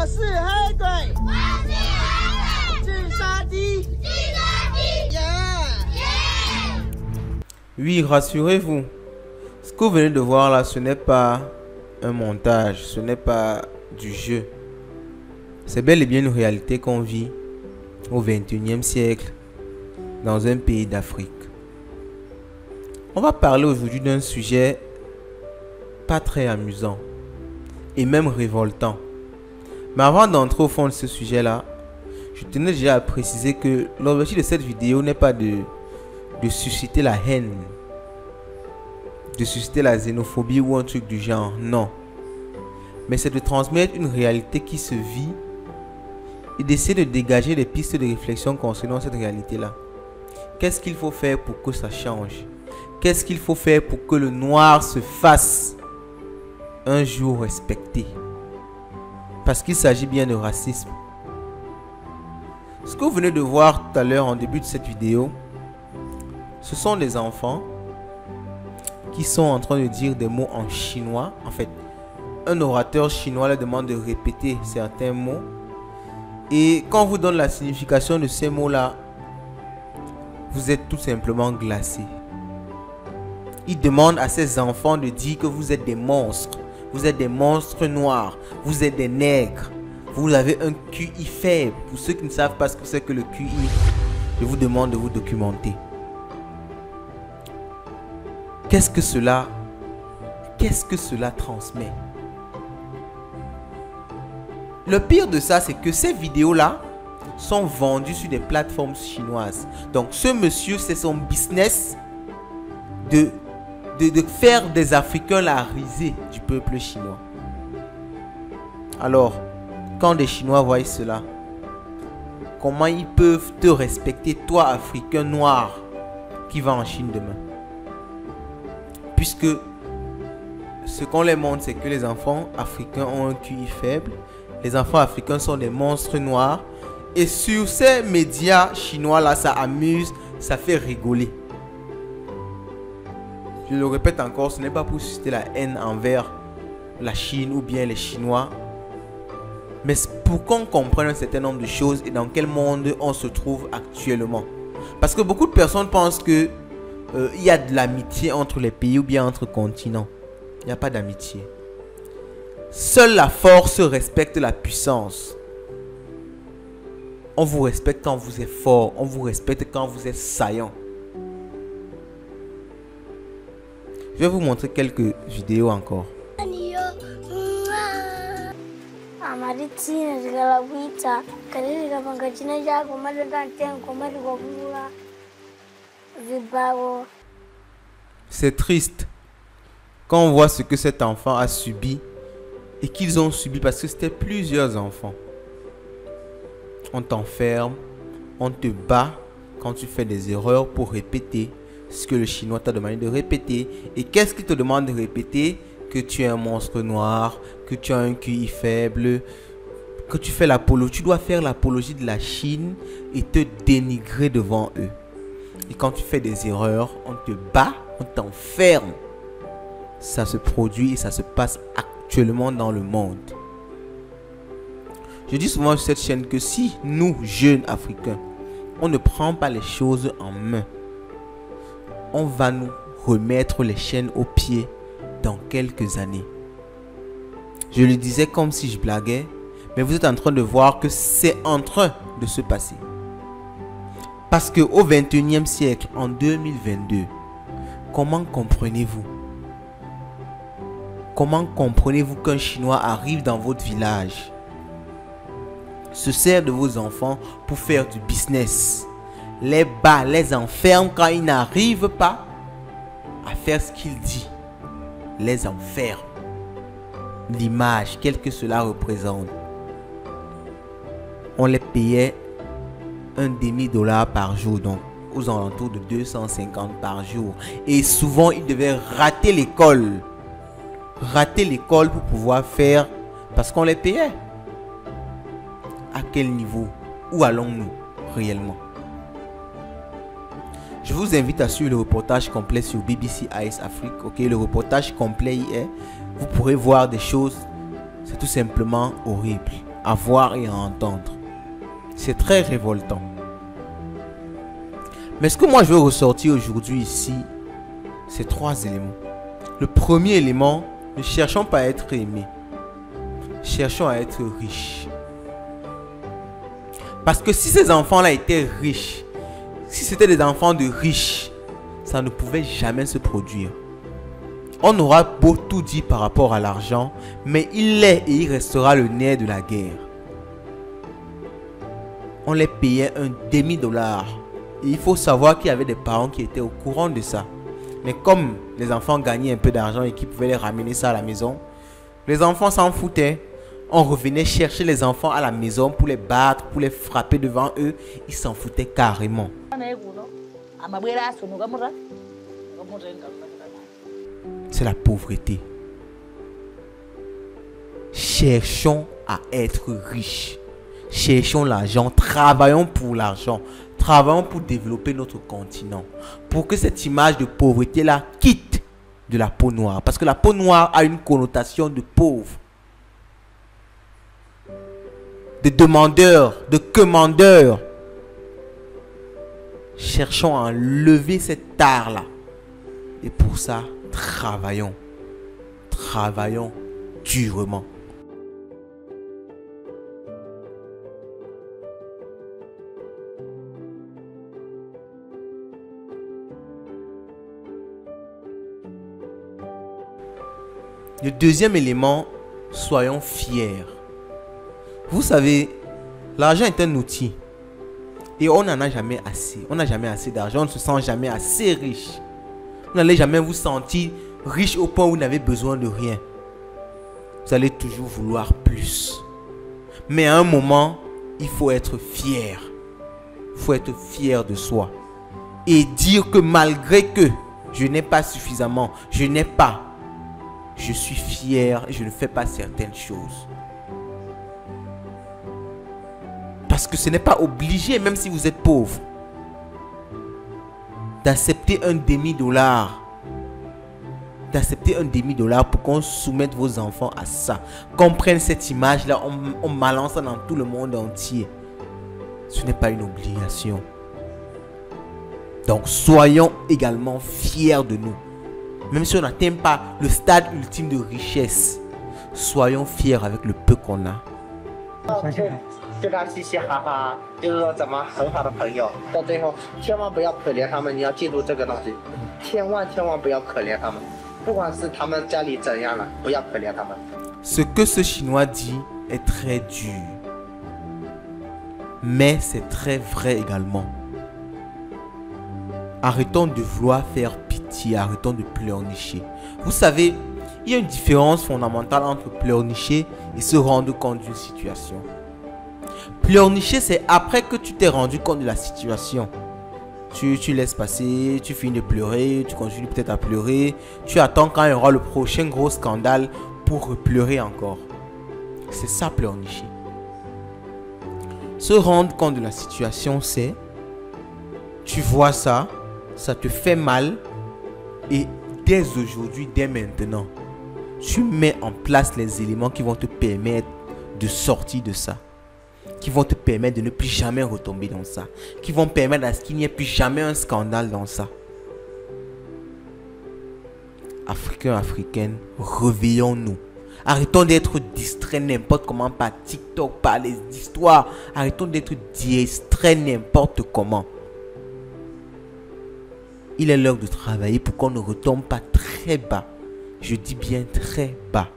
是黑鬼，我是黑鬼，自杀鸡，自杀鸡，耶！ Oui, rassurez-vous, ce que vous venez de voir là, ce n'est pas un montage, ce n'est pas du jeu. C'est bel et bien une réalité qu'on vit au XXIe siècle dans un pays d'Afrique. On va parler aujourd'hui d'un sujet pas très amusant et même révoltant. Mais avant d'entrer au fond de ce sujet-là, je tenais déjà à préciser que l'objectif de cette vidéo n'est pas de susciter la haine, de susciter la xénophobie ou un truc du genre, non. Mais c'est de transmettre une réalité qui se vit et d'essayer de dégager des pistes de réflexion concernant cette réalité-là. Qu'est-ce qu'il faut faire pour que ça change? Qu'est-ce qu'il faut faire pour que le noir se fasse un jour respecté? Parce qu'il s'agit bien de racisme. Ce que vous venez de voir tout à l'heure en début de cette vidéo, ce sont des enfants qui sont en train de dire des mots en chinois. En fait, un orateur chinois leur demande de répéter certains mots. Et quand on vous donne la signification de ces mots-là, vous êtes tout simplement glacé. Il demande à ces enfants de dire que vous êtes des monstres. Vous êtes des monstres noirs. Vous êtes des nègres. Vous avez un QI faible. Pour ceux qui ne savent pas ce que c'est que le QI, je vous demande de vous documenter. Qu'est-ce que cela transmet? Le pire de ça, c'est que ces vidéos-là sont vendues sur des plateformes chinoises. Donc ce monsieur, c'est son business de faire des Africains la risée du peuple chinois. Alors, quand des Chinois voient cela, comment ils peuvent te respecter, toi, Africain noir, qui va en Chine demain? Puisque ce qu'on les montre, c'est que les enfants africains ont un QI faible. Les enfants africains sont des monstres noirs. Et sur ces médias chinois-là, ça amuse, ça fait rigoler. Je le répète encore, ce n'est pas pour susciter la haine envers la Chine ou bien les Chinois. Mais pour qu'on comprenne un certain nombre de choses et dans quel monde on se trouve actuellement. Parce que beaucoup de personnes pensent que il y a de l'amitié entre les pays ou bien entre continents. Il n'y a pas d'amitié. Seule la force respecte la puissance. On vous respecte quand vous êtes fort. On vous respecte quand vous êtes saillant. Je vais vous montrer quelques vidéos encore. C'est triste quand on voit ce que cet enfant a subi et qu'ils ont subi parce que c'était plusieurs enfants. On t'enferme, on te bat quand tu fais des erreurs pour répéter ce que le chinois t'a demandé de répéter. Et qu'est-ce qu'il te demande de répéter? Que tu es un monstre noir, que tu as un QI faible, que tu fais l'apologie. Tu dois faire l'apologie de la Chine et te dénigrer devant eux. Et quand tu fais des erreurs, on te bat, on t'enferme. Ça se produit et ça se passe actuellement dans le monde. Je dis souvent sur cette chaîne que si nous, jeunes Africains, on ne prend pas les choses en main, on va nous remettre les chaînes aux pieds dans quelques années. Je le disais comme si je blaguais, mais vous êtes en train de voir que c'est en train de se passer. Parce qu'au XXIe siècle, en 2022, comment comprenez-vous? Comment comprenez-vous qu'un Chinois arrive dans votre village, se sert de vos enfants pour faire du business, les bat, les enferme quand ils n'arrivent pas à faire ce qu'il dit, les enferme? L'image, quel que cela représente. On les payait $1,5 par jour, donc aux alentours de 250 par jour. Et souvent, ils devaient rater l'école. Rater l'école pour pouvoir faire, parce qu'on les payait. À quel niveau? Où allons-nous réellement? Je vous invite à suivre le reportage complet sur BBC Eyes Afrique. Ok, le reportage complet y est. Vous pourrez voir des choses. C'est tout simplement horrible. à voir et à entendre. C'est très révoltant. Mais ce que moi je veux ressortir aujourd'hui ici, c'est 3 éléments. Le premier élément, ne cherchons pas à être aimés. Cherchons à être riches. Parce que si ces enfants-là étaient riches, si c'était des enfants de riches, ça ne pouvait jamais se produire. On aura beau tout dire par rapport à l'argent, mais il est et il restera le nerf de la guerre. On les payait un demi-dollar. Et il faut savoir qu'il y avait des parents qui étaient au courant de ça. Mais comme les enfants gagnaient un peu d'argent et qu'ils pouvaient les ramener ça à la maison, les enfants s'en foutaient. On revenait chercher les enfants à la maison pour les battre, pour les frapper devant eux. Ils s'en foutaient carrément. C'est la pauvreté. Cherchons à être riches. Cherchons l'argent. Travaillons pour l'argent. Travaillons pour développer notre continent. Pour que cette image de pauvreté-là quitte de la peau noire. Parce que la peau noire a une connotation de pauvre. De demandeur, de commandeur. Cherchons à enlever cette art-là. Et pour ça, travaillons. Travaillons durement. Le deuxième élément, soyons fiers. Vous savez, l'argent est un outil. Et on n'en a jamais assez. On n'a jamais assez d'argent. On ne se sent jamais assez riche. Vous n'allez jamais vous sentir riche au point où vous n'avez besoin de rien. Vous allez toujours vouloir plus. Mais à un moment, il faut être fier. Il faut être fier de soi. Et dire que malgré que je n'ai pas suffisamment, je n'ai pas, je suis fier et je ne fais pas certaines choses. Parce que ce n'est pas obligé, même si vous êtes pauvre, d'accepter un demi-dollar. D'accepter un demi-dollar pour qu'on soumette vos enfants à ça. Qu'on prenne cette image-là, on balance ça dans tout le monde entier. Ce n'est pas une obligation. Donc soyons également fiers de nous. Même si on n'atteint pas le stade ultime de richesse, soyons fiers avec le peu qu'on a. 对他嘻嘻哈哈，就是说怎么很好的朋友，到最后千万不要可怜他们，你要记住这个东西，千万不要可怜他们，不管是他们家里怎样了，不要可怜他们。Ce que ce Chinois dit est très dur, mais c'est très vrai également. Arrêtons de vouloir faire pitié, arrêtons de pleurnicher. Vous savez, il y a une différence fondamentale entre pleurnicher et se rendre compte d'une situation. Pleurnicher, c'est après que tu t'es rendu compte de la situation. Tu laisses passer, tu finis de pleurer, tu continues peut-être à pleurer. Tu attends quand il y aura le prochain gros scandale pour pleurer encore. C'est ça, pleurnicher. Se rendre compte de la situation, c'est... Tu vois ça, ça te fait mal. Et dès aujourd'hui, dès maintenant, tu mets en place les éléments qui vont te permettre de sortir de ça. Qui vont te permettre de ne plus jamais retomber dans ça. Qui vont permettre à ce qu'il n'y ait plus jamais un scandale dans ça. Africains, Africaines, réveillons-nous. Arrêtons d'être distraits n'importe comment par TikTok, par les histoires. Arrêtons d'être distraits n'importe comment. Il est l'heure de travailler pour qu'on ne retombe pas très bas. Je dis bien très bas.